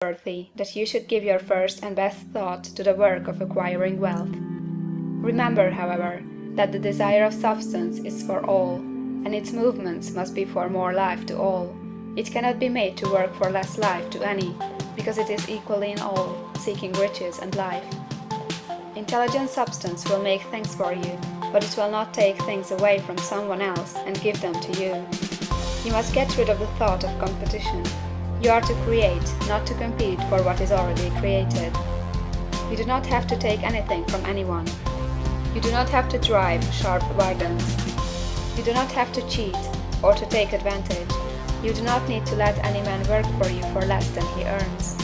trustworthy that you should give your first and best thought to the work of acquiring wealth. Remember, however, that the desire of substance is for all, and its movements must be for more life to all. It cannot be made to work for less life to any, because it is equally in all, seeking riches and life. Intelligent substance will make things for you, but it will not take things away from someone else and give them to you. You must get rid of the thought of competition. You are to create, not to compete for what is already created. You do not have to take anything from anyone. You do not have to drive sharp bargains. You do not have to cheat or to take advantage. You do not need to let any man work for you for less than he earns.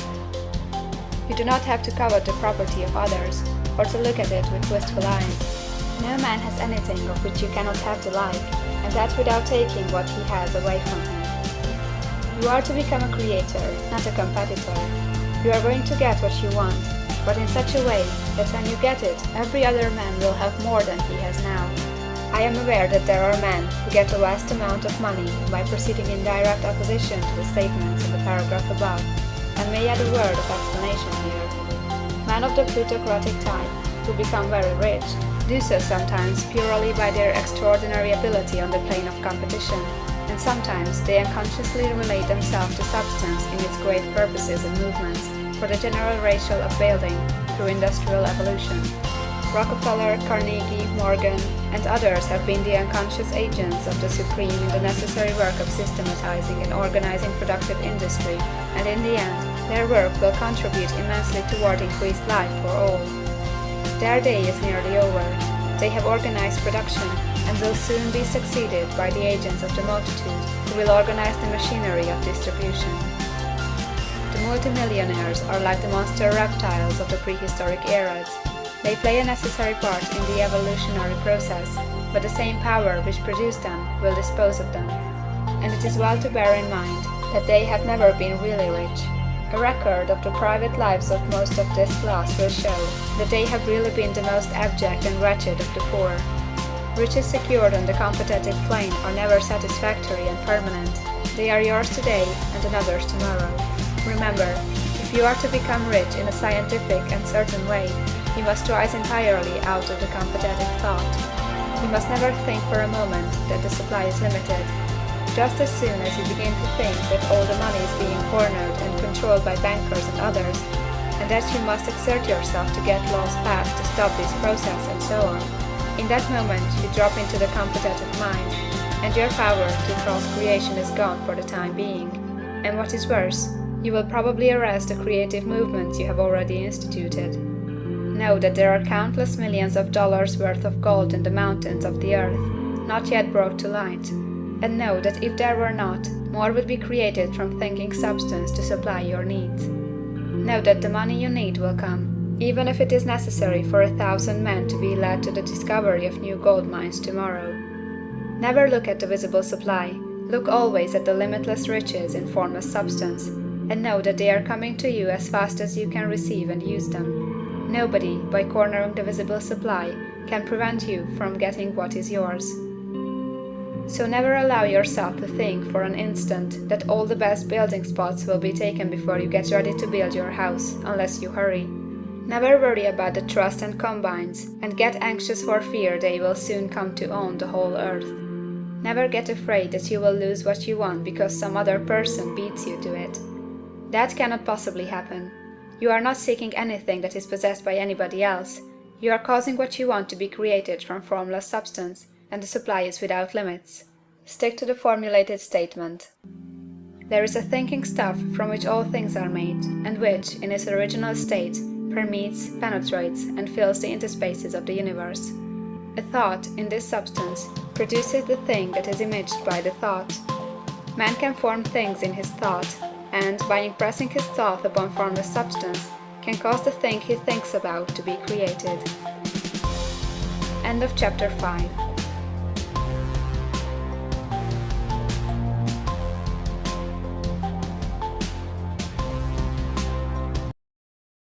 You do not have to covet the property of others or to look at it with wistful eyes. No man has anything of which you cannot have the like, and that without taking what he has away from him. You are to become a creator, not a competitor. You are going to get what you want, but in such a way that when you get it, every other man will have more than he has now. I am aware that there are men who get a vast amount of money by proceeding in direct opposition to the statements in the paragraph above, and may add a word of explanation here. Men of the plutocratic type, who become very rich, do so sometimes purely by their extraordinary ability on the plane of competition, and sometimes they unconsciously relate themselves to substance in its great purposes and movements for the general ratio of building through industrial evolution. Rockefeller, Carnegie, Morgan, and others have been the unconscious agents of the supreme in the necessary work of systematizing and organizing productive industry, and in the end, their work will contribute immensely toward increased life for all. Their day is nearly over. They have organized production and will soon be succeeded by the agents of the multitude who will organize the machinery of distribution. The multimillionaires are like the monster reptiles of the prehistoric eras. They play a necessary part in the evolutionary process, but the same power which produced them will dispose of them. And it is well to bear in mind that they have never been really rich. A record of the private lives of most of this class will show that they have really been the most abject and wretched of the poor. Riches secured on the competitive plane are never satisfactory and permanent. They are yours today and another's tomorrow. Remember, if you are to become rich in a scientific and certain way, you must rise entirely out of the competitive thought. You must never think for a moment that the supply is limited. Just as soon as you begin to think that all the money is being cornered and controlled by bankers and others, and that you must exert yourself to get laws passed to stop this process and so on, in that moment you drop into the competitive mind, and your power to cross creation is gone for the time being. And what is worse, you will probably arrest the creative movements you have already instituted. Know that there are countless millions of dollars worth of gold in the mountains of the earth, not yet brought to light. And know that if there were not, more would be created from thinking substance to supply your needs. Know that the money you need will come, even if it is necessary for 1,000 men to be led to the discovery of new gold mines tomorrow. Never look at the visible supply, look always at the limitless riches in formless substance, and know that they are coming to you as fast as you can receive and use them. Nobody, by cornering the visible supply, can prevent you from getting what is yours. So never allow yourself to think for an instant that all the best building spots will be taken before you get ready to build your house, unless you hurry. Never worry about the trust and combines, and get anxious for fear they will soon come to own the whole earth. Never get afraid that you will lose what you want because some other person beats you to it. That cannot possibly happen. You are not seeking anything that is possessed by anybody else. You are causing what you want to be created from formless substance, and the supply is without limits. Stick to the formulated statement. There is a thinking stuff from which all things are made, and which, in its original state, permeates, penetrates, and fills the interspaces of the universe. A thought, in this substance, produces the thing that is imaged by the thought. Man can form things in his thought, and, by impressing his thought upon formless substance, can cause the thing he thinks about to be created. End of chapter 5.